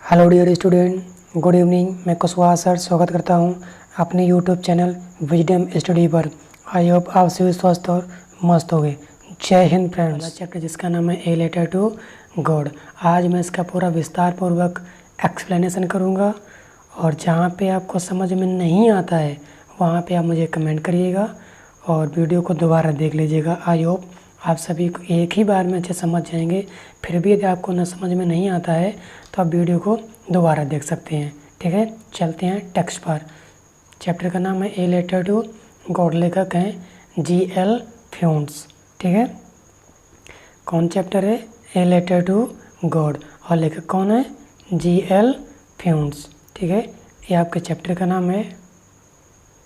Hello dear student, good evening. मैं Kushwaha sir स्वागत करता हूं अपने यूट्यूब चैनल विजडम स्टडी पर। आई होप आप सभी स्वस्थ और मस्त हो गए। जय हिंद फ्रेंड्स। चैप्टर जिसका नाम है ए लेटर टू गॉड। आज मैं इसका पूरा विस्तार पूर्वक एक्सप्लेनेशन करूंगा और जहां पे आपको समझ में नहीं आता है वहां पे आप मुझे कमेंट करिएगा और वीडियो को दोबारा देख लीजिएगा। आई होप आप सभी को एक ही बार में अच्छे समझ जाएंगे। फिर भी यदि आपको न समझ में नहीं आता है तो आप वीडियो को दोबारा देख सकते हैं। ठीक है, चलते हैं टेक्स्ट पर। चैप्टर का नाम है ए लेटर टू गॉड। लेखक हैं जी.एल. फ्यून्स। ठीक है, कौन चैप्टर है? A letter to God. और लेखक कौन है? जी.एल. फ्यून्स। ठीक है, ये आपके चैप्टर का नाम है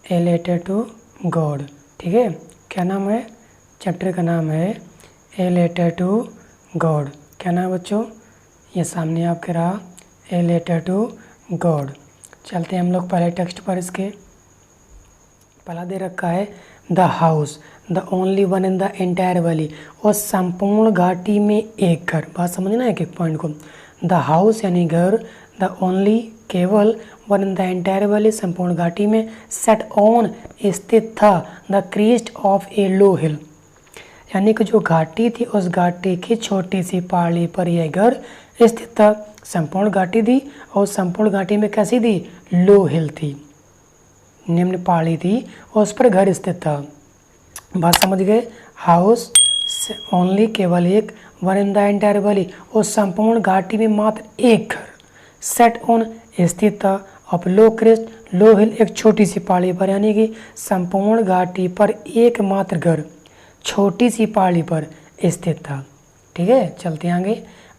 ए लेटर टू गॉड। ठीक है, क्या नाम है? चैप्टर का नाम है ए लेटर टू गॉड। क्या नाम है बच्चों? ये सामने आपके रहा, ए लेटर टू गॉड। चलते हैं हम लोग पहले टेक्स्ट पर। इसके पहला दे रखा है the house the only one in the entire valley. और संपूर्ण घाटी में एक घर। बात समझना है एक एक पॉइंट को। द हाउस यानी घर, द ओनली केवल, one in the entire valley संपूर्ण घाटी में, सेट ऑन स्थित था, द क्रीस्ट ऑफ ए लो हिल यानी कि जो घाटी थी उस घाटी की छोटी सी पहाड़ी पर यह घर स्थित था। संपूर्ण घाटी थी और संपूर्ण घाटी में कैसी थी? लो हिल थी, निम्न पहाड़ी थी और उस पर घर स्थित था। बात समझ गए? हाउस ओनली केवल एक, one in the entire valley और संपूर्ण घाटी में मात्र एक घर, सेट ऑन स्थित था, ऑफ लो क्रेस्ट लो हिल एक छोटी सी पहाड़ी पर, यानी कि संपूर्ण घाटी पर एकमात्र घर छोटी सी पहाड़ी पर स्थित था। ठीक है, चलते हैं आगे।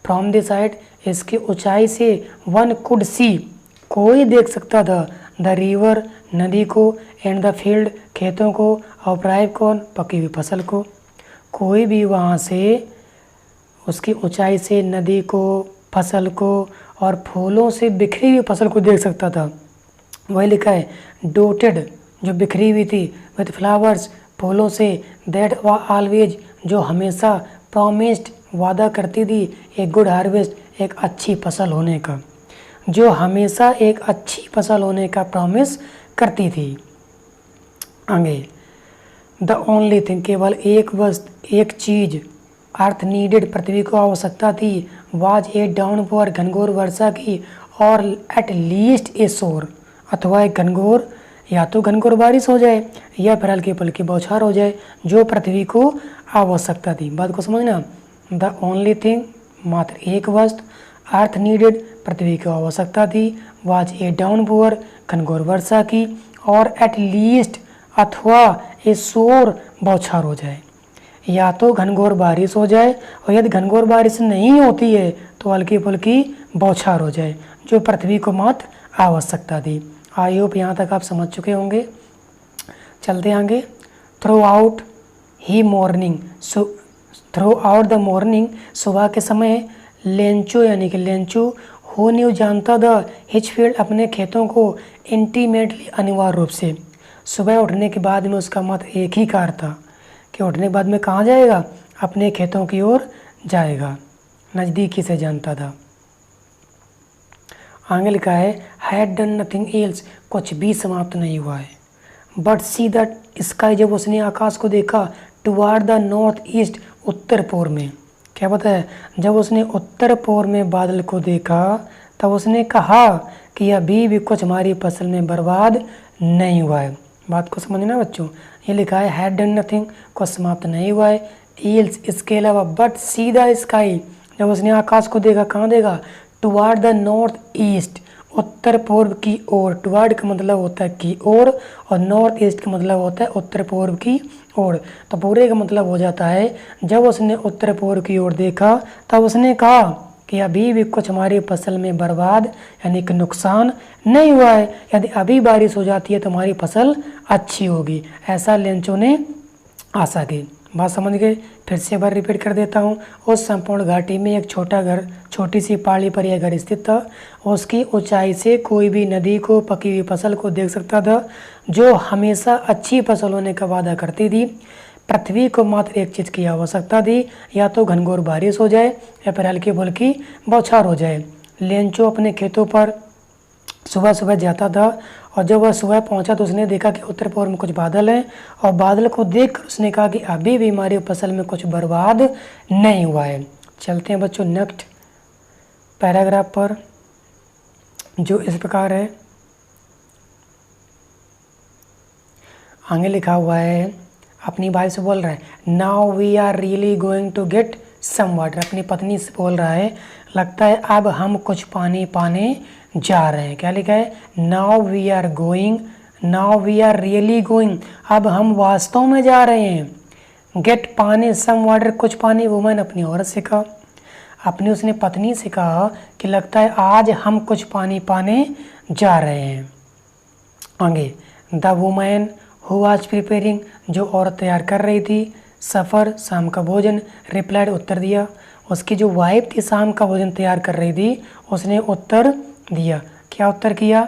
फ्रॉम द साइड इसकी ऊंचाई से वन कुड सी कोई देख सकता था, द रिवर नदी को, एंड द फील्ड खेतों को, और प्राइव कौन? पकी हुई फसल को। कोई भी वहाँ से उसकी ऊंचाई से नदी को, फसल को और फूलों से बिखरी हुई फसल को देख सकता था। वही लिखा है डोटेड जो बिखरी हुई थी, विथ फ्लावर्स फूलों से, दैट ऑलवेज जो हमेशा, प्रॉमिस्ड वादा करती थी, एक गुड हार्वेस्ट एक अच्छी फसल होने का, जो हमेशा एक अच्छी फसल होने का प्रॉमिस करती थी। आगे द ओनली थिंग केवल एक वस्तु एक चीज़, अर्थ नीडेड पृथ्वी को आवश्यकता थी, वाज ए डाउनफॉर घनघोर वर्षा की, और एट लीस्ट ए शोर अथवा एक घनघोर या तो घनघोर बारिश हो जाए या फिर हल्की फुल्की बौछार हो जाए, जो पृथ्वी को आवश्यकता थी। बात को समझना। द ओनली थिंग मात्र एक वस्तु, अर्थ नीडेड पृथ्वी को आवश्यकता थी, वाज ए डाउनपोर घनघोर वर्षा की, और एट लीस्ट अथवा ए शोर बौछार हो जाए, या तो घनघोर बारिश हो जाए और यदि घनघोर बारिश नहीं होती है तो हल्की फुल्की बौछार हो जाए, जो पृथ्वी को मात्र आवश्यकता थी। आई होप यहाँ तक आप समझ चुके होंगे। चलते आगे। Through out he morning through out the morning सुबह के समय, लेंचो यानी कि लेंचो हो न्यू जानता था, हिचफील्ड अपने खेतों को, इंटीमेटली अनिवार्य रूप से। सुबह उठने के बाद में उसका मात्र एक ही कार्य था कि उठने के बाद में कहाँ जाएगा? अपने खेतों की ओर जाएगा, नज़दीकी से जानता था। आगे लिखा है हैड डन नथिंग एल्स कुछ भी समाप्त नहीं हुआ है, बट सी दैट स्काई जब उसने आकाश को देखा, टुवार्ड द नॉर्थ ईस्ट उत्तर पूर्व में। क्या पता है? जब उसने उत्तर पूर्व में बादल को देखा तब उसने कहा कि अभी भी कुछ हमारी फसल में बर्बाद नहीं हुआ है। बात को समझना बच्चों। ये लिखा है हैड डन नथिंग कुछ समाप्त नहीं हुआ है, एल्स इसके अलावा, बट सी द स्काई जब उसने आकाश को देखा, कहाँ देखा? टुवार्ड द नॉर्थ ईस्ट उत्तर पूर्व की ओर। टुवार्ड का मतलब होता है की ओर और नॉर्थ ईस्ट का मतलब होता है उत्तर पूर्व की ओर। तो पूरे का मतलब हो जाता है जब उसने उत्तर पूर्व की ओर देखा तब उसने कहा कि अभी भी कुछ हमारी फसल में बर्बाद यानी कि नुकसान नहीं हुआ है, यदि अभी बारिश हो जाती है तो हमारी फसल अच्छी होगी, ऐसा लेंचो ने आशा की। बात समझ गए? फिर से एक बार रिपीट कर देता हूँ। उस संपूर्ण घाटी में एक छोटा घर, छोटी सी पहाड़ी पर यह घर स्थित था। उसकी ऊंचाई से कोई भी नदी को, पकी हुई फसल को देख सकता था, जो हमेशा अच्छी फसल होने का वादा करती थी। पृथ्वी को मात्र एक चीज़ की आवश्यकता थी, या तो घनघोर बारिश हो जाए या फिर हल्की फुल्की बौछार हो जाए, लेंचो अपने खेतों पर सुबह सुबह जाता था और जब वह सुबह पहुंचा तो उसने देखा कि उत्तर पूर्व में कुछ बादल हैं और बादल को देखकर उसने कहा कि अभी भी हमारी फसल में कुछ बर्बाद नहीं हुआ है। चलते हैं बच्चों नेक्स्ट पैराग्राफ पर, जो इस प्रकार है। आगे लिखा हुआ है, अपनी वाइफ से बोल रहा है, now we are really going to get some water. अपनी पत्नी से बोल रहा है, लगता है अब हम कुछ पानी पाने जा रहे हैं। क्या लिखा है, now we are going, now we are really going, अब हम वास्तव में जा रहे हैं। गेट पाने सम वाटर, कुछ पानी। वुमन अपनी औरत से कहा, अपनी उसने पत्नी से कहा कि लगता है आज हम कुछ पानी पाने जा रहे हैं। आगे, the women who was preparing, जो औरत तैयार कर रही थी, सफ़र शाम का भोजन, रिप्लाइड उत्तर दिया। उसकी जो वाइफ थी शाम का भोजन तैयार कर रही थी, उसने उत्तर दिया। क्या उत्तर किया,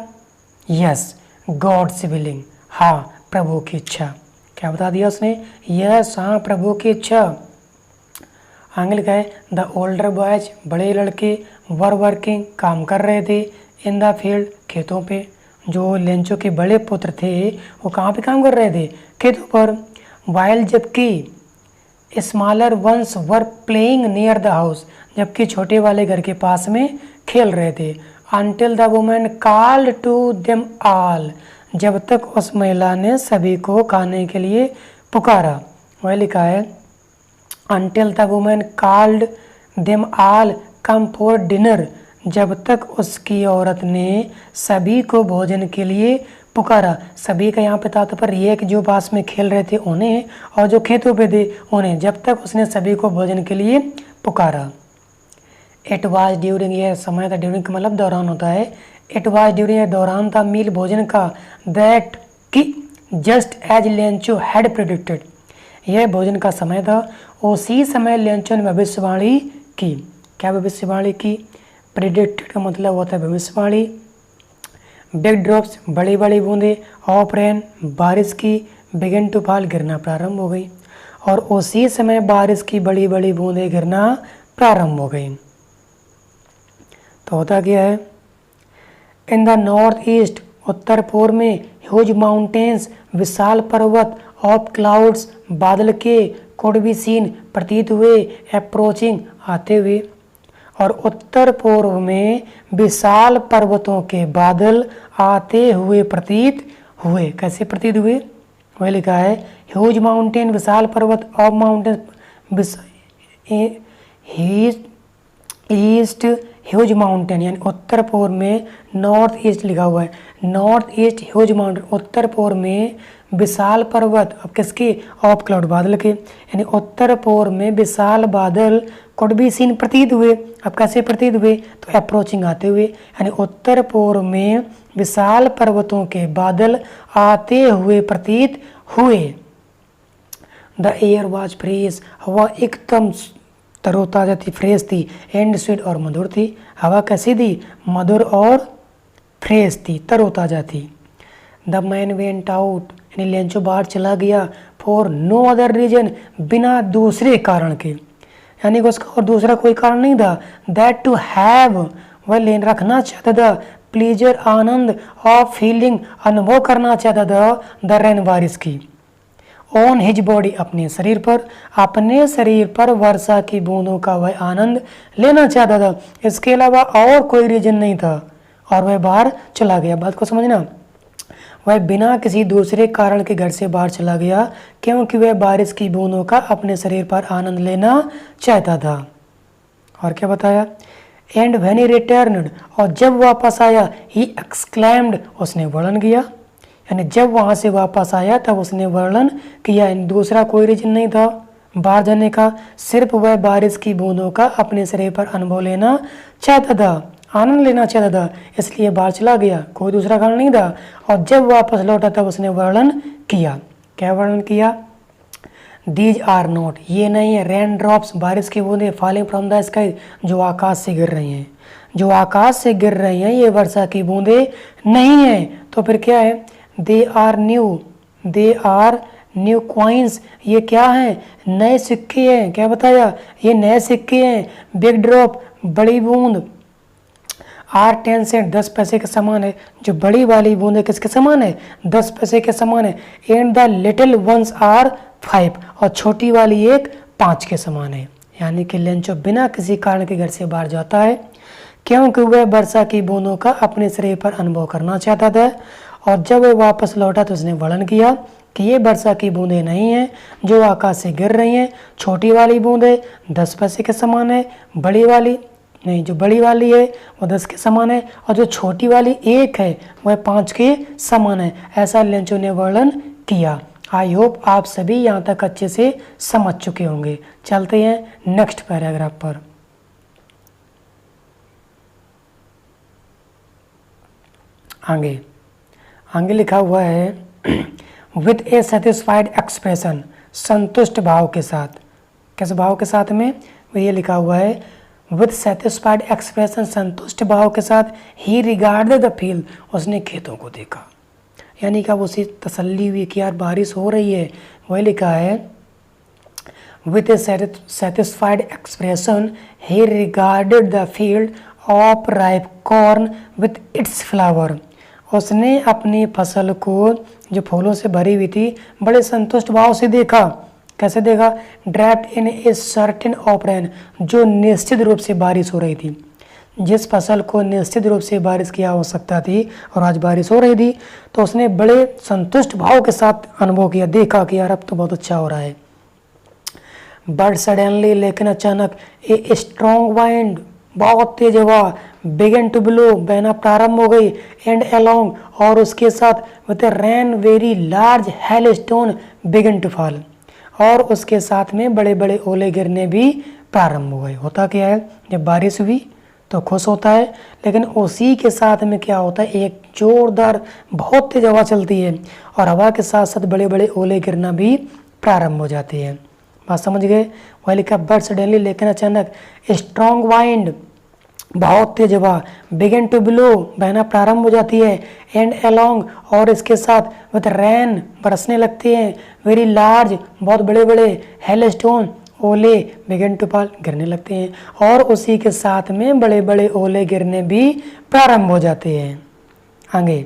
यस गॉड्स विलिंग, हाँ प्रभु की इच्छा। क्या बता दिया उसने, यस हाँ प्रभु की इच्छा। आगे लिखा है, द ओल्डर बॉयज, बड़े लड़के, वर वर्किंग, काम कर रहे थे, इन द फील्ड, खेतों पे। जो लेंचो के बड़े पुत्र थे वो कहाँ पे काम कर रहे थे, खेतों पर। वाइल, जबकि smaller ones were playing near the house, जबकि छोटे वाले घर के पास में खेल रहे थे। Until the women called to them all, जब तक उस महिला ने सभी को खाने के लिए पुकारा। वह लिखा है, until the women called them all come for dinner, जब तक उसकी औरत ने सभी को भोजन के लिए पुकारा। सभी का यहाँ पे तात्पर्य ये कि जो पास में खेल रहे थे उन्हें और जो खेतों पे थे उन्हें, जब तक उसने सभी को भोजन के लिए पुकारा। इट वाज ड्यूरिंग, यह समय था, ड्यूरिंग का मतलब दौरान होता है। इट वाज ड्यूरिंग, यह दौरान था, मील भोजन का, दैट कि just as Lencho had predicted, यह भोजन का समय था, उसी समय लेंचो ने भविष्यवाणी की। क्या भविष्यवाणी की, प्रेडिक्टेड का मतलब होता है भविष्यवाणी। बिग ड्रॉप्स, बड़ी बड़ी बूंदे, ऑफ रेन, बारिश की, बिगिन टू फॉल, गिरना प्रारंभ हो गई। और उसी समय बारिश की बड़ी बड़ी बूंदें गिरना प्रारंभ हो गई। तो होता क्या है, इन द नॉर्थ ईस्ट, उत्तर पूर्व में, ह्यूज माउंटेन्स, विशाल पर्वत, ऑफ क्लाउड्स, बादल के, कुड बी सीन, प्रतीत हुए, अप्रोचिंग, आते हुए। और उत्तर पूर्व में विशाल पर्वतों के बादल आते हुए प्रतीत हुए। कैसे प्रतीत हुए, वह लिखा है, ह्यूज माउंटेन, विशाल पर्वत, of mountain, east huge mountain, यानी उत्तर पूर्व में, नॉर्थ ईस्ट लिखा हुआ है, नॉर्थ ईस्ट ह्यूज माउंटेन, उत्तर पूर्व में विशाल पर्वत, अब किसके, ऑफ क्लाउड, बादल के, यानी उत्तर पूर्व में विशाल बादल, कुड बी सीन, प्रतीत हुए। अब कैसे प्रतीत हुए, तो अप्रोचिंग, आते हुए, यानी उत्तर पूर्व में विशाल पर्वतों के बादल आते हुए प्रतीत हुए। द एयर वाज फ्रेश, हवा एकदम तरोताजा थी, फ्रेश थी, एंड स्वीट, और मधुर थी। हवा कैसी थी, मधुर और फ्रेश थी, तरोताजा थी। द मैन वेंट आउट, यानी लेंचो बाहर चला गया, फॉर नो अदर रीजन, बिना दूसरे कारण के, यानी कि उसका और दूसरा कोई कारण नहीं था। दैट टू हैव, वह ले रखना चाहता था, प्लीजर, आनंद, ऑफ फीलिंग, अनुभव करना चाहता था, द रेन, बारिश की, ऑन हिज बॉडी, अपने शरीर पर, अपने शरीर पर वर्षा की बूंदों का वह आनंद लेना चाहता था। इसके अलावा और कोई रीजन नहीं था, और वह बाहर चला गया। बात को समझना, वह बिना किसी दूसरे कारण के घर से बाहर चला गया, क्योंकि वह बारिश की बूंदों का अपने शरीर पर आनंद लेना चाहता था। और क्या बताया, एंड व्हेन ही रिटर्न्ड, और जब वापस आया, ही एक्सक्लेम्ड, उसने वर्णन किया, यानी जब वहाँ से वापस आया तब उसने वर्णन किया। दूसरा कोई रीजन नहीं था बाहर जाने का, सिर्फ वह बारिश की बूंदों का अपने शरीर पर अनुभव लेना चाहता था, आनंद लेना चाहता था, इसलिए बाहर चला गया, कोई दूसरा कारण नहीं था। और जब वापस लौटा तब उसने वर्णन किया। क्या वर्णन किया, दीज आर नॉट, ये नहीं है, रेन ड्रॉप्स, बारिश की बूंदें, फॉलिंग फ्रॉम द स्काई, जो आकाश से गिर रही हैं, जो आकाश से गिर रही हैं, ये वर्षा की बूंदें नहीं हैं। तो फिर क्या है, they are new, they are new coins, ये क्या हैं, नए सिक्के हैं। क्या बताया, ये नए सिक्के हैं। बिग ड्रॉप, बड़ी बूंद, R10 से 10 पैसे के समान है। जो बड़ी वाली बूंदे किसके समान है? 10 पैसे के समान है। And the little ones are 5, और छोटी वाली एक 5 के समान है। यानी कि लेंचो बिना किसी कारण के घर से बाहर जाता है क्योंकि वह वर्षा की बूंदों का अपने शरीर पर अनुभव करना चाहता था। और जब वह वापस लौटा तो उसने वर्णन किया कि ये वर्षा की बूंदें नहीं हैं जो आकाश से गिर रही हैं। छोटी वाली बूंदें 10 पैसे के समान है, बड़ी वाली नहीं, जो बड़ी वाली है वो 10 के समान है, और जो छोटी वाली एक है वह 5 के समान है। ऐसा लेंचो ने वर्णन किया। आई होप आप सभी यहाँ तक अच्छे से समझ चुके होंगे। चलते हैं नेक्स्ट पैराग्राफ पर। आगे लिखा हुआ है विथ ए सेटिस्फाइड एक्सप्रेशन, संतुष्ट भाव के साथ। किस भाव के साथ में? ये लिखा हुआ है विथ सेटिस्फाइड एक्सप्रेशन, संतुष्ट भाव के साथ। ही रिगार्डेड द फील्ड, उसने खेतों को देखा। यानी कि उसे तसल्ली हुई कि यार बारिश हो रही है। वही लिखा है with A satisfied expression he regarded the field of ripe corn with its flower. उसने अपनी फसल को जो फूलों से भरी हुई थी बड़े संतुष्ट भाव से देखा। कैसे देखा? Draped in a certain of rain, जो निश्चित रूप से बारिश हो रही थी। जिस फसल को निश्चित रूप से बारिश की आवश्यकता थी और आज बारिश हो रही थी, तो उसने बड़े संतुष्ट भाव के साथ अनुभव किया, देखा कि यार अब तो बहुत अच्छा हो रहा है। बट सडनली, लेकिन अचानक, ए स्ट्रॉन्ग वाइंड, बहुत तेज हवा, बिगन टू ब्लो, बहना प्रारंभ हो गई। एंड अलोंग, और उसके साथ with rain very large hailstone began to fall, और उसके साथ में बड़े बड़े ओले गिरने भी प्रारंभ हो गए। होता क्या है, जब बारिश हुई तो खुश होता है, लेकिन उसी के साथ में क्या होता है, एक जोरदार बहुत तेज हवा चलती है, और हवा के साथ साथ बड़े बड़े ओले गिरना भी प्रारंभ हो जाते हैं। बात समझ गए? वही लिखा बट सडनली, लेकिन अचानक, स्ट्रॉन्ग वाइंड, बहुत तेज हवा, बिगन टू ब्लो, बहना प्रारंभ हो जाती है। एंड अलोंग, और इसके साथ विद रेन, बरसने लगते हैं। वेरी लार्ज, बहुत बड़े बड़े, हेल स्टोन, ओले, बिगन टू फॉल, गिरने लगते हैं, और उसी के साथ में बड़े बड़े ओले गिरने भी प्रारंभ हो जाते हैं। आगे,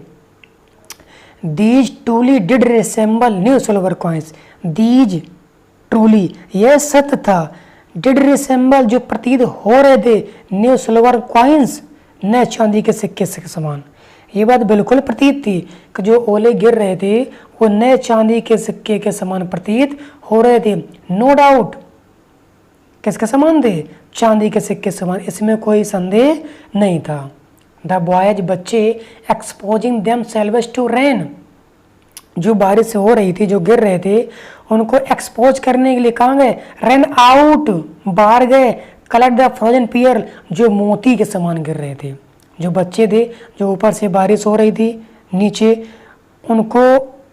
these truly did resemble new silver coins. These truly, यह सत्य था, डिड रिसेंबल, जो प्रतीत हो रहे थे, न्यू सिल्वर कॉइन्स, नए चांदी के सिक्के से समान। ये बात बिल्कुल प्रतीत थी कि जो ओले गिर रहे थे वो नए चांदी के सिक्के के समान प्रतीत हो रहे थे। नो डाउट, किसके समान थे? चांदी के सिक्के समान, इसमें कोई संदेह नहीं था। द बॉयज, बच्चे, exposing themselves to rain, जो बारिश हो रही थी, जो गिर रहे थे, उनको एक्सपोज करने के लिए कहाँ गए? रेन आउट, बाहर गए। कलेक्ट द फ्रोजन पियर, जो मोती के समान गिर रहे थे। जो बच्चे थे, जो ऊपर से बारिश हो रही थी नीचे, उनको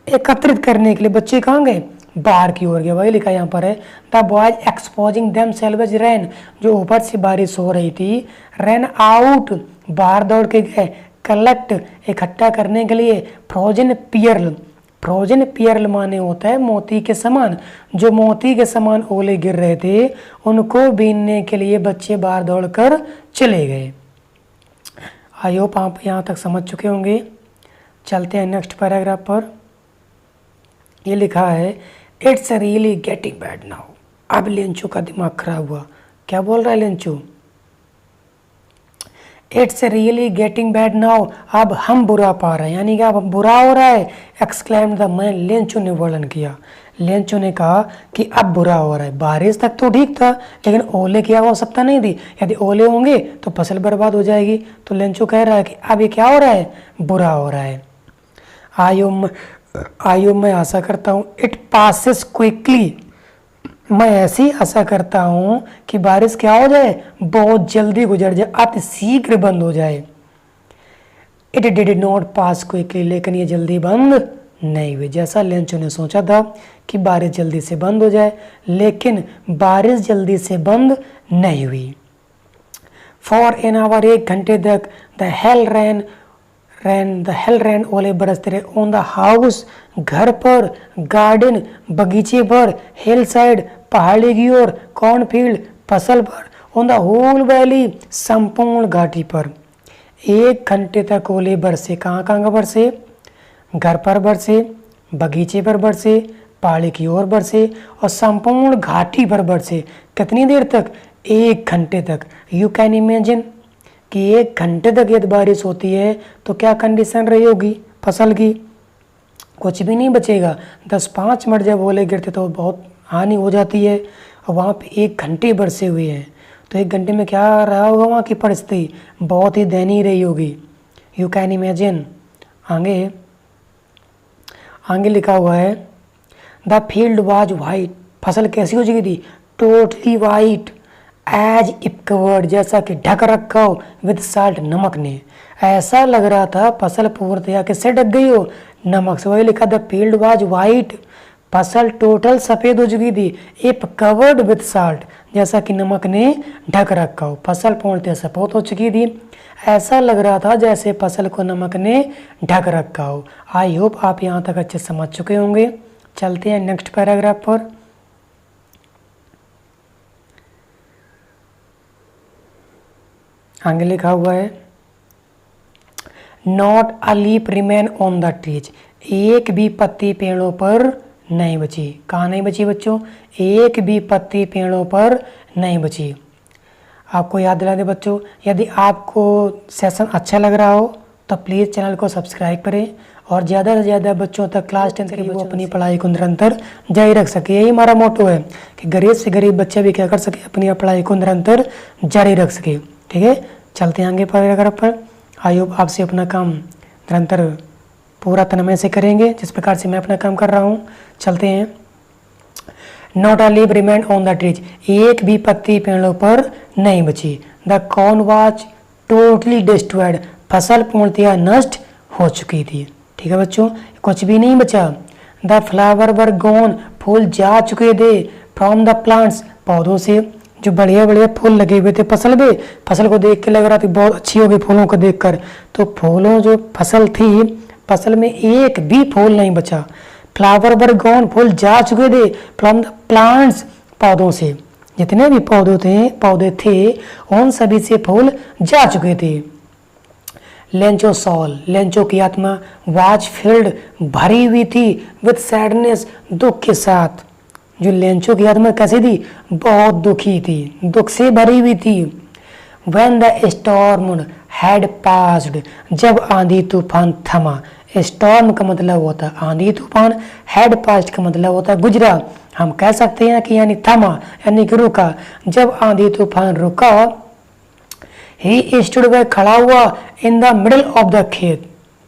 एकत्रित करने के लिए बच्चे कहाँ गए? बाहर की ओर गए। वही लिखा यहाँ पर है the boys exposing them salvage rain, जो ऊपर से बारिश हो रही थी, रेन आउट, बाहर दौड़ के गए। कलेक्ट, इकट्ठा करने के लिए। फ्रोजन पियर्ल, फ्रोजन पियर्ल माने होता है मोती के समान। जो मोती के समान ओले गिर रहे थे उनको बीनने के लिए बच्चे बाहर दौड़कर चले गए। आई होप आप यहाँ तक समझ चुके होंगे। चलते हैं नेक्स्ट पैराग्राफ पर। ये लिखा है it's really getting bad now. अब लेंचो का दिमाग खराब हुआ। क्या बोल रहा है Lencho? It's really getting bad now, अब हम बुरा पा रहे हैं, यानी कि अब बुरा हो रहा है। एक्सक्लेम्ड द मैन, लेंचो ने वर्णन किया। लेंचो ने कहा कि अब बुरा हो रहा है। बारिश तक तो ठीक था, लेकिन ओले की आवश्यकता नहीं थी। यदि ओले होंगे तो फसल बर्बाद हो जाएगी। तो लेंचो कह रहा है कि अब ये क्या हो रहा है? बुरा हो रहा है। आयो मैं आशा करता हूँ, इट पासेस क्विकली, मैं ऐसी आशा करता हूँ कि बारिश क्या हो जाए? बहुत जल्दी गुजर जाए, अति शीघ्र बंद हो जाए। It did not pass quickly, लेकिन ये जल्दी बंद नहीं हुई। जैसा लेंचो ने सोचा था कि बारिश जल्दी से बंद हो जाए, लेकिन बारिश जल्दी से बंद नहीं हुई। फॉर एन आवर, 1 घंटे तक, द हेल रेन, ओले बरसते रहे। ऑन द हाउस, घर पर, गार्डन, बगीचे पर, हिल साइड, पहाड़ी की ओर, कॉर्नफील्ड, फसल पर, ऑन द होल वैली, संपूर्ण घाटी पर। 1 घंटे तक ओले बरसे। कहाँ कहाँ बरसे? घर पर बरसे, बगीचे पर बरसे, पहाड़ी की ओर बरसे और संपूर्ण घाटी पर बरसे। कितनी देर तक? 1 घंटे तक। यू कैन इमेजिन कि 1 घंटे तक यदि बारिश होती है तो क्या कंडीशन रही होगी फसल की? कुछ भी नहीं बचेगा। 10-5 मिनट जब ओले गिरते तो बहुत हानि हो जाती है और वहाँ पे 1 घंटे बरसे हुए हैं तो 1 घंटे में क्या रहा होगा वहाँ की परिस्थिति? बहुत ही दयनीय रही होगी। You can imagine. आगे लिखा हुआ है द फील्ड वाज वाइट। फसल कैसी हो चुकी थी? Totally white as if covered, जैसा कि ढक रखा हो विद साल्ट, नमक ने। ऐसा लग रहा था फसल पूर्णतया किससे ढक गई हो? नमक से। वही लिखा द फील्ड वाज वाइट, फसल टोटल सफ़ेद हो चुकी थी। इफ कवर्ड विद साल्ट, जैसा कि नमक ने ढक रखा हो। फसल पूर्णतया सफ़ेद हो चुकी थी। ऐसा लग रहा था जैसे फसल को नमक ने ढक रखा हो। आई होप आप यहाँ तक अच्छे समझ चुके होंगे। चलते हैं नेक्स्ट पैराग्राफ पर। आगे लिखा हुआ है not a leaf remain on the trees. एक भी पत्ती पेड़ों पर नहीं बची। कहाँ नहीं बची बच्चों? एक भी पत्ती पेड़ों पर नहीं बची। आपको याद दिला दे बच्चों, यदि आपको सेशन अच्छा लग रहा हो तो प्लीज़ चैनल को सब्सक्राइब करें और ज़्यादा से ज़्यादा बच्चों तक क्लास 10 के वो अपनी पढ़ाई को निरंतर जारी रख सके। यही हमारा मोटो है कि गरीब से गरीब बच्चे भी क्या कर सके, अपनी पढ़ाई को निरंतर जारी रख सके। ठीक है, चलते हैं आगे पैराग्राफ पर। आई होप आपसे अपना काम निरंतर पूरा तनमय से करेंगे जिस प्रकार से मैं अपना काम कर रहा हूँ। चलते हैं। Not a leaf remain on the trees, एक भी पत्ती पेड़ों पर नहीं बची। The corn was totally destroyed, फसल पूर्णतया नष्ट हो चुकी थी। ठीक है बच्चों, कुछ भी नहीं बचा। द फ्लावर वर गॉन, फूल जा चुके थे। फ्रॉम द प्लांट्स, पौधों से जो बढ़िया बढ़िया फूल लगे हुए थे फसल में, फसल को देख के लग रहा था बहुत अच्छी होगी फूलों को देखकर। तो फूलों जो फसल थी, फसल में एक भी फूल नहीं बचा। फ्लावर वर गॉन, फूल जा चुके थे। फ्रॉम द प्लांट्स, पौधों से, जितने भी पौधे थे उन सभी से फूल जा चुके थे। लेंचो सॉल, लेंचो की आत्मा वाज फिल्ड, भरी हुई थी विद सैडनेस, दुख के साथ। जो लेंचो की आत्मा कैसी थी? बहुत दुखी थी, दुख से भरी हुई थी। When the storm had passed, जब आंधी तूफान थमा। स्टॉर्म का मतलब होता है आंधी तूफान, हैड पास्ट का मतलब होता है गुजरा। हम कह सकते हैं कि यानी थमा, यानी कि रुका। जब आंधी तूफान रुका, ही स्टूड, वह खड़ा हुआ, in the middle of the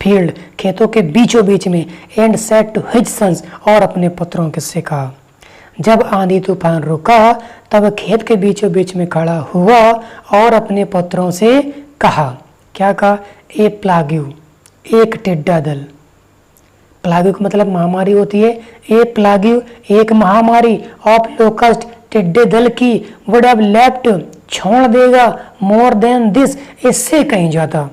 field, खेतों के बीचों बीच में। And said to his sons, और अपने पुत्रों से कहा। जब आंधी तूफान रुका तब खेत के बीचों बीच में खड़ा हुआ और अपने पुत्रों से कहा। क्या कहा? ए प्लाग्यू, एक टिड्डा दल। प्लाग्यू का मतलब महामारी होती है। ए प्लाग्यू, एक महामारी ऑफ लोकस्ट, टिड्डे दल की, वुड हैव लेफ्ट, छोड़ देगा, मोर देन दिस, इससे कहीं ज्यादा।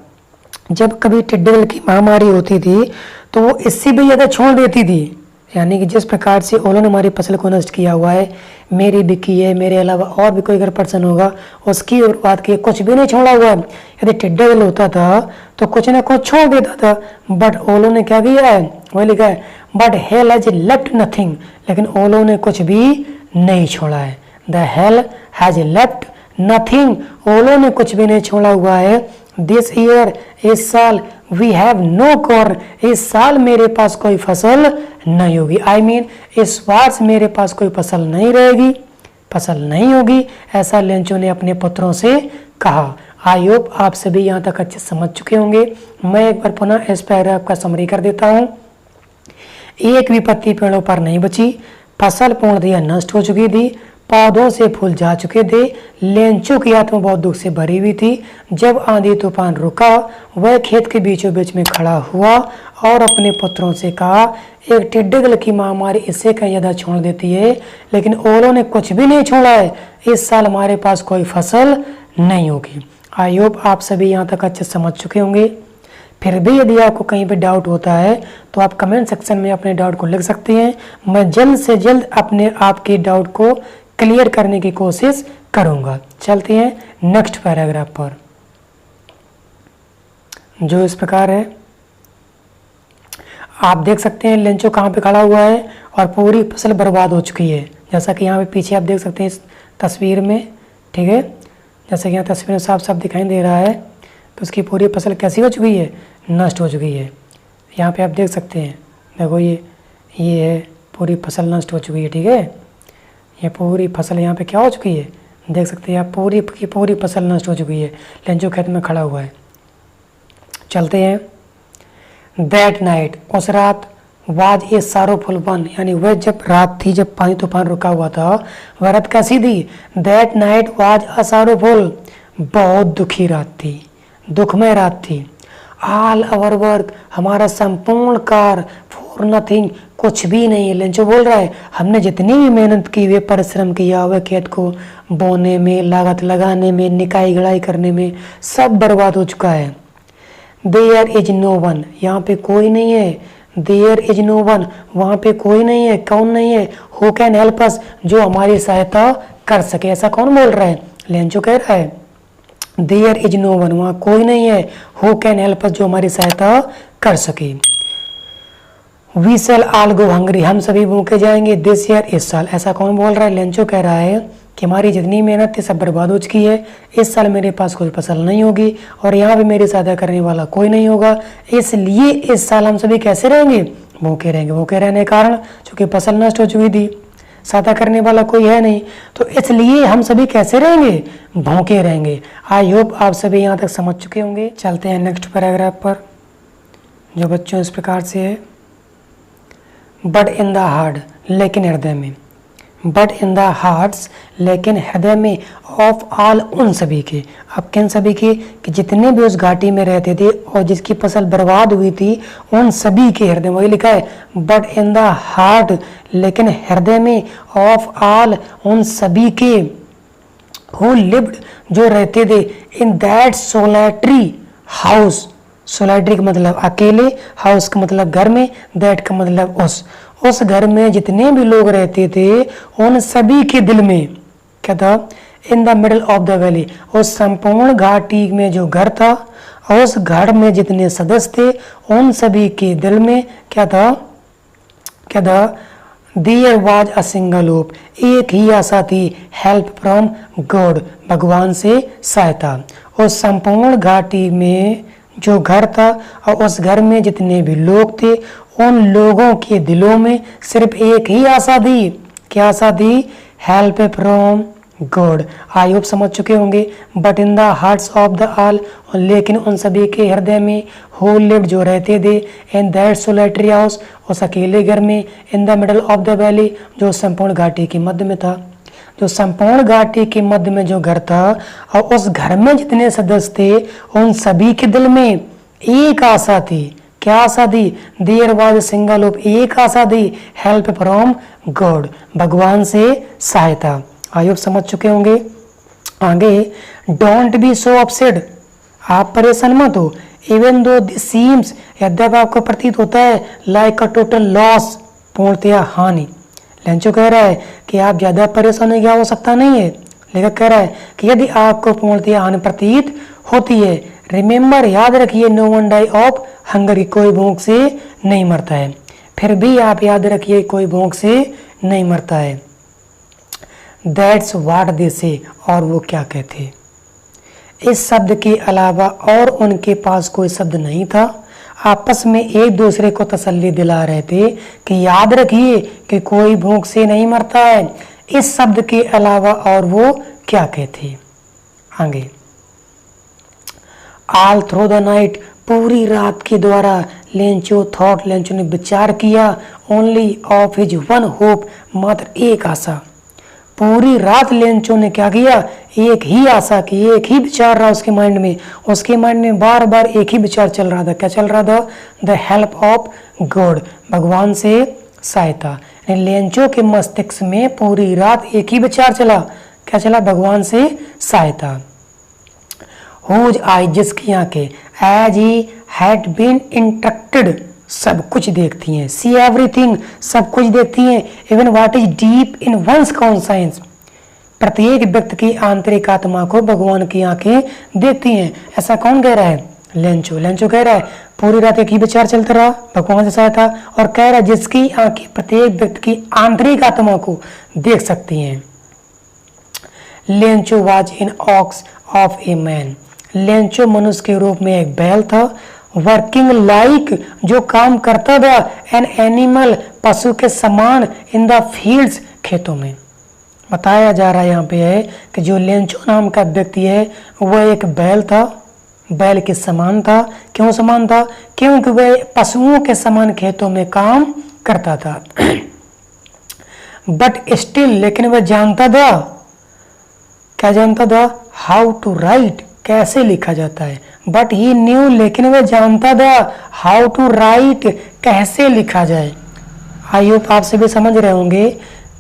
जब कभी टिड्डे दल की महामारी होती थी तो वो इससे भी ज्यादा छोड़ देती थी। यानी कि जिस प्रकार से ओलों ने हमारी फसल को नष्ट किया हुआ है, मेरी भी की है, मेरे अलावा और भी कोई अगर पर्सन होगा उसकी और बात की, कुछ भी नहीं छोड़ा हुआ है। यदि टिड्डा दल होता था तो कुछ ना कुछ छोड़ देता था, बट ओलों ने क्या किया है? वही लिखा है but hello has left nothing, लेकिन ओलों ने कुछ भी नहीं छोड़ा है। The hell has left nothing, ओलों ने कुछ भी नहीं छोड़ा हुआ है। दिस ईयर, इस साल, वी हैव नो कॉर्न, इस साल मेरे पास कोई फसल नहीं होगी। आई मीन इस वर्ष मेरे पास कोई फसल नहीं रहेगी, फसल नहीं होगी, ऐसा लेंचो ने अपने पुत्रों से कहा। आई होप आप सभी यहाँ तक अच्छे समझ चुके होंगे। मैं एक बार पुनः इस पैराग्राफ का समरी कर देता हूँ। एक भी पत्ती पेड़ों पर नहीं बची, फसल पूर्णतया नष्ट हो चुकी थी, पौधों से फूल जा चुके थे, लेंचो की आत्मा बहुत दुख से भरी हुई थी। जब आंधी तूफान रुका, वह खेत के बीचों बीच में खड़ा हुआ और अपने पुत्रों से कहा, एक टिड्डे दल की महामारी इससे कहीं ज्यादा छोड़ देती है, लेकिन ओलों ने कुछ भी नहीं छोड़ा है, इस साल हमारे पास कोई फसल नहीं होगी। आई होप आप सभी यहाँ तक अच्छे समझ चुके होंगे। फिर भी यदि आपको कहीं पे डाउट होता है तो आप कमेंट सेक्शन में अपने डाउट को लिख सकते हैं। मैं जल्द से जल्द अपने आपके डाउट को क्लियर करने की कोशिश करूंगा। चलते हैं नेक्स्ट पैराग्राफ पर। जो इस प्रकार है। आप देख सकते हैं लेंचो कहाँ पे खड़ा हुआ है और पूरी फसल बर्बाद हो चुकी है। जैसा कि यहाँ पे पीछे आप देख सकते हैं इस तस्वीर में, ठीक है, जैसा कि यहाँ तस्वीर में साफ साफ दिखाई दे रहा है। तो उसकी पूरी फसल कैसी हो चुकी है, नष्ट हो चुकी है। यहाँ पे आप देख सकते हैं, देखो ये है पूरी फसल नष्ट हो चुकी है, ठीक है। ये पूरी फसल यहाँ पे क्या हो चुकी है, देख सकते हैं आप, पूरी की पूरी फसल नष्ट हो चुकी है। लेंचो खेत में खड़ा हुआ है। चलते हैं। दैट नाइट, उस रात, वाज ए सारोफुल वन, यानी वह जब रात थी जब पानी तूफान रुका हुआ था, वह रात कैसी थी। दैट नाइट वाज अ सारोफुल, बहुत दुखी रात थी, दुखमय रात थी। ऑल आवर वर्क, हमारा संपूर्ण कार्य, फॉर नथिंग, कुछ भी नहीं है। लेंचो बोल रहा है हमने जितनी भी मेहनत की हुई, परिश्रम किया हुआ, खेत को बोने में, लागत लगाने में, निकाई गड़ाई करने में, सब बर्बाद हो चुका है। देयर इज नो वन, यहाँ पे कोई नहीं है। देयर इज नो वन, वहाँ पे कोई नहीं है। कौन नहीं है, हु कैन हेल्प अस, जो हमारी सहायता कर सके। ऐसा कौन बोल रहा है, लेंचो कह रहा है देयर इज नो वन, वहाँ कोई नहीं है। हु कैन हेल्प अस, जो हमारी सहायता कर सके। We shall all go hungry, हम सभी भूखे जाएंगे दिस ईयर, इस साल। ऐसा कौन बोल रहा है, लेंचो कह रहा है कि हमारी जितनी मेहनत थी सब बर्बाद हो चुकी है। इस साल मेरे पास कोई फसल नहीं होगी और यहाँ पे मेरी सहायता करने वाला कोई नहीं होगा, इसलिए इस साल हम सभी कैसे रहेंगे, भूखे रहेंगे। भूखे रहने के कारण चूंकि फसल नष्ट हो चुकी थी, सहायता करने वाला कोई है नहीं, तो इसलिए हम सभी कैसे रहेंगे, भूखे रहेंगे। आई होप आप सभी यहाँ तक समझ चुके होंगे। चलते हैं नेक्स्ट पैराग्राफ पर, जो बच्चों इस प्रकार से है। बट इन द हार्ट, लेकिन हृदय में, बट इन द हार्ट्स, लेकिन हृदय में, ऑफ ऑल, उन सभी के। अब किन सभी के, कि जितने भी उस घाटी में रहते थे और जिसकी फसल बर्बाद हुई थी, उन सभी के हृदय में। वही लिखा है बट इन द हार्ट, लेकिन हृदय में, ऑफ ऑल, उन सभी के, हु लिव्ड, जो रहते थे, in that solitary house. Solitary का मतलब अकेले, हाउस का मतलब घर में, दैट का मतलब उस घर में जितने भी लोग रहते थे उन सभी के दिल में क्या था, इन the middle of the valley, उस संपूर्ण घाटी में जो घर था और उस घर में जितने सदस्य थे उन सभी के दिल में क्या था, क्या था, there was a single hope, एक ही आशा थी, हेल्प फ्रॉम गॉड, भगवान से सहायता। उस संपूर्ण घाटी में जो घर था और उस घर में जितने भी लोग थे उन लोगों के दिलों में सिर्फ एक ही आशा थी। क्या आशा थी, help from God. I hope समझ चुके होंगे। But in the hearts of the all, लेकिन उन सभी के हृदय में, हु लिव्ड, जो रहते थे, इन दैट सोलेटरी हाउस, उस अकेले घर में, इन the middle of the valley, जो संपूर्ण घाटी के मध्य में था। जो संपूर्ण घाटी के मध्य में जो घर था और उस घर में जितने सदस्य थे उन सभी के दिल में एक आशा थी। क्या आशा थी, देयर वाज सिंगल होप, एक आशा थी, हेल्प फ्रॉम गॉड, भगवान से सहायता। आई होप समझ चुके होंगे। आगे, डोंट बी सो अपसेट, आप परेशान मत हो। इवन दो दिस सीम्स, यद्यप आपको प्रतीत होता है, लाइक अ टोटल लॉस, पूर्णतया हानि। लेंचो कह रहा है कि आप ज्यादा परेशान होने की आवश्यकता नहीं है। लेखक कह रहा है कि यदि आपको पूर्णतया हानि प्रतीत होती है, रिमेंबर, याद रखिए, no one die of hunger, कोई भूख से नहीं मरता है। फिर भी आप याद रखिए कोई भूख से नहीं मरता है। दैट्स व्हाट दे से, और वो क्या कहते। इस शब्द के अलावा और उनके पास कोई शब्द नहीं था। आपस में एक दूसरे को तसल्ली दिला रहे थे कि याद रखिए कि कोई भूख से नहीं मरता है। इस शब्द के अलावा और वो क्या कहते। आगे, ऑल थ्रू द नाइट, पूरी रात के द्वारा, लेंचो थॉट, लेंचो ने विचार किया, only of his one hope, मात्र एक आशा। पूरी रात लेंचो ने क्या किया, एक ही आशा की, एक ही विचार रहा उसके माइंड में। उसके माइंड में बार बार एक ही विचार चल रहा था। क्या चल रहा था, द हेल्प ऑफ गॉड, भगवान से सहायता। लेंचो के मस्तिष्क में पूरी रात एक ही विचार चला। क्या चला, भगवान से सहायता। हुज आई, जिसकी आंखें, as he had been instructed, सब कुछ देखती हैं। सी एवरीथिंग, सब कुछ देखती हैं। Even what is deep in one's conscience, प्रत्येक व्यक्ति की आंतरिक आत्मा को भगवान की आंखें देखती हैं। ऐसा कौन कह रहा है, लेंचो। लेंचो कह रहा है पूरी रात एक ही विचार चलता रहा, भगवान से सहायता, और कह रहा है जिसकी आंखें प्रत्येक व्यक्ति की आंतरिक आत्मा को देख सकती हैं। Lencho was in ox of a man. Lencho मनुष्य के रूप में एक बैल था। वर्किंग लाइक, जो काम करता था, एन एनिमल, पशु के समान, इन द फील्ड्स, खेतों में। बताया जा रहा है यहाँ पे है कि जो लेंचो नाम का व्यक्ति है वह एक बैल था, बैल के समान था। क्यों समान था? क्योंकि वह पशुओं के समान खेतों में काम करता था। बट स्टिल, लेकिन वह जानता था, क्या जानता था? हाउ टू राइट, कैसे लिखा जाता है। बट ही न्यू, लेकिन वह जानता था, हाउ टू राइट, कैसे लिखा जाए। आई होप आप सभी समझ रहे होंगे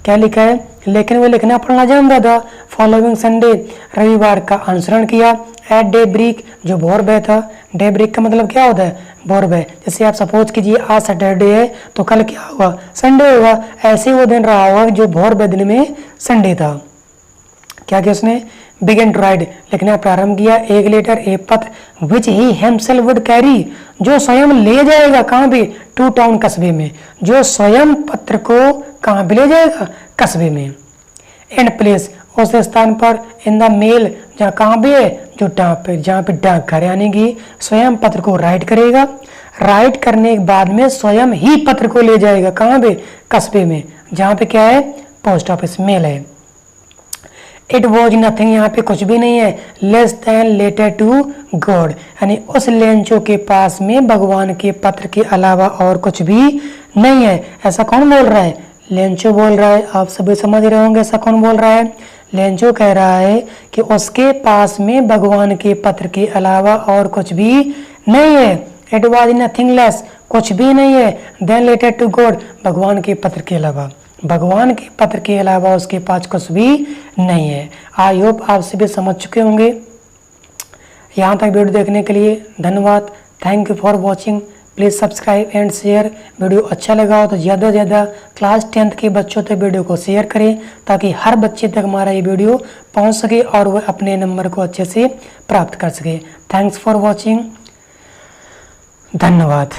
क्या लिखा है। लेकिन वह लिखना पढ़ना जानता था। फॉलोइंग संडे, रविवार का अनुसरण किया। एट डे ब्रेक, जो भोर बे था। डे ब्रेक का मतलब क्या होता है? भोर बे। जैसे आप सपोज कीजिए आज सैटरडे है तो कल क्या होगा? संडे होगा। ऐसे वो दिन रहा होगा जो भोर बे दिन में संडे था। क्या किया उसने? बिगन टू राइट, लिखना प्रारंभ किया। एक लेटर, एक पत्र, विच ही हिमसेल्फ वुड कैरी, जो स्वयं ले जाएगा। कहाँ पे? टू टाउन, कस्बे में। जो स्वयं पत्र को कहाँ पे ले जाएगा? कस्बे में। एंड प्लेस, उस स्थान पर। इन द मेल, जहाँ कहाँ पे है? जो डाक पे, जहाँ पे डाकघर यानी कि स्वयं पत्र को राइट करेगा। राइट करने के बाद में स्वयं ही पत्र को ले जाएगा। कहाँ पे? कस्बे में, जहाँ पे क्या है? पोस्ट ऑफिस, मेल है। इट वॉज नथिंग, यहाँ पे कुछ भी नहीं है। Less than letter to God, यानी उस लेंचो के पास में भगवान के पत्र के अलावा और कुछ भी नहीं है। ऐसा कौन बोल रहा है? लेंचो बोल रहा है। आप सभी समझ रहे होंगे ऐसा कौन बोल रहा है। लेंचो कह रहा है कि उसके पास में भगवान के पत्र के अलावा और कुछ भी नहीं है। इट वॉज नथिंग लेस, कुछ भी नहीं है। देन लेटर टू गॉड, भगवान के पत्र के अलावा। भगवान के पत्र के अलावा उसके पास कुछ भी नहीं है। आई होप आप सभी समझ चुके होंगे। यहाँ तक वीडियो देखने के लिए धन्यवाद। Thank you for watching. Please subscribe and share. Video अच्छा लगा हो तो ज़्यादा से ज़्यादा क्लास 10th के बच्चों तक वीडियो को शेयर करें, ताकि हर बच्चे तक हमारा ये वीडियो पहुँच सके और वह अपने नंबर को अच्छे से प्राप्त कर सके। Thanks for watching. धन्यवाद।